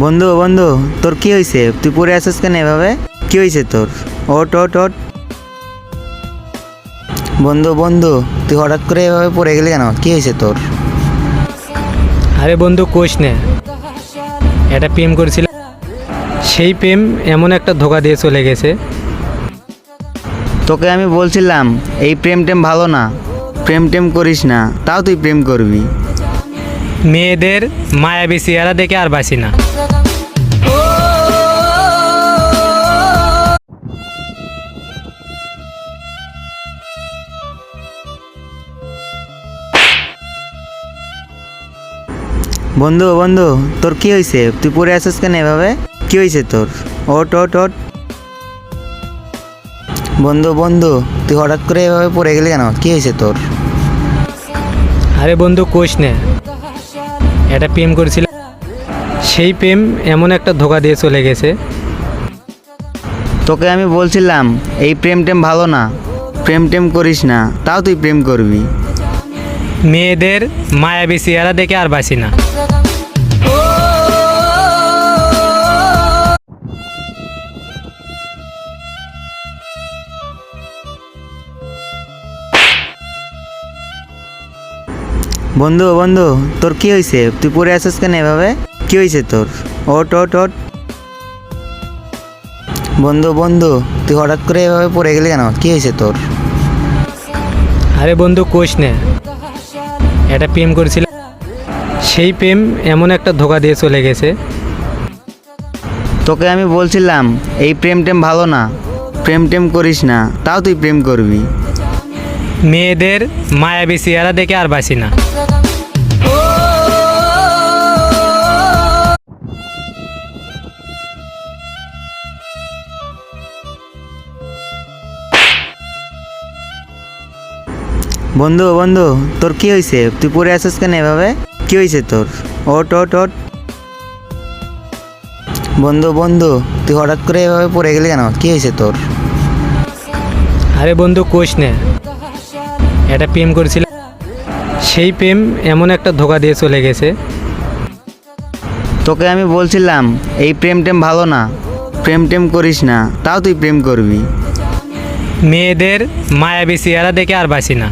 বন্ধু বন্ধু, তোর কি হয়েছে? তুই পড়ে আছিস কেন এভাবে? কি হয়েছে তোর? ওট ওট ওট। বন্ধু বন্ধু, তুই হঠাৎ করে এভাবে পড়ে গেলি কেন? কি হয়েছে তোর? আরে বন্ধু কোষ নে, এটা প্রেম করেছিল, সেই প্রেম এমন একটা ধোকা দিয়ে চলে গেছে। তোকে আমি বলছিলাম এই প্রেম টেম ভালো না, প্রেম টেম করিস না, তাও তুই প্রেম করবি। মেয়েদের মায়াবী চেহারা দেখে আর বাসি না। বন্ধু বন্ধু, তোর কি হয়েছে? তুই পড়ে আছিস কেন এভাবে? কি হয়েছে তোর? ওট ওট ওট। বন্ধু বন্ধু, তুই হঠাৎ করে এভাবে পড়ে গেলি কেন? কি হয়েছে তোর? আরে বন্ধু কোষ নে, এটা প্রেম করেছিল, সেই প্রেম এমন একটা ধোকা দিয়ে চলে গেছে। তোকে আমি বলছিলাম এই প্রেম টেম ভালো না, প্রেম টেম করিস না, তাও তুই প্রেম করবি। মেয়েদের মায়াবী চেহারা দেখে আর বাসি না। বন্ধু বন্ধু, তোর কি হয়েছে? তুই পড়ে আছিস কেন এভাবে? কি হয়েছে তোর? ওট ওট ওট। বন্ধু বন্ধু, তুই হঠাৎ করে এভাবে পড়ে গেলি কেন? কি হয়েছে তোর? আরে বন্ধু কোষ নে, এটা প্রেম করেছিল, সেই প্রেম এমন একটা ধোকা দিয়ে চলে গেছে। তোকে আমি বলছিলাম এই প্রেম টেম ভালো না, প্রেম টেম করিস না, তাও তুই প্রেম করবি। মেয়েদের মায়াবী চেহারা দেখে আর বাসি না। বন্ধু বন্ধু, তোর কি হয়েছে? তুই পড়ে আছিস কেন এভাবে? কি হয়েছে তোর? ওট ওট ওট। বন্ধু বন্ধু, তুই হঠাৎ করে এভাবে পড়ে গেলি কেন? কি হয়েছে তোর? আরে বন্ধু কোষ নে, এটা প্রেম করেছিল, সেই প্রেম এমন একটা ধোকা দিয়ে চলে গেছে। তোকে আমি বলছিলাম এই প্রেম টেম ভালো না, প্রেম টেম করিস না, তাও তুই প্রেম করবি। মেয়েদের মায়াবী চেহারা দেখে আর বাসি না।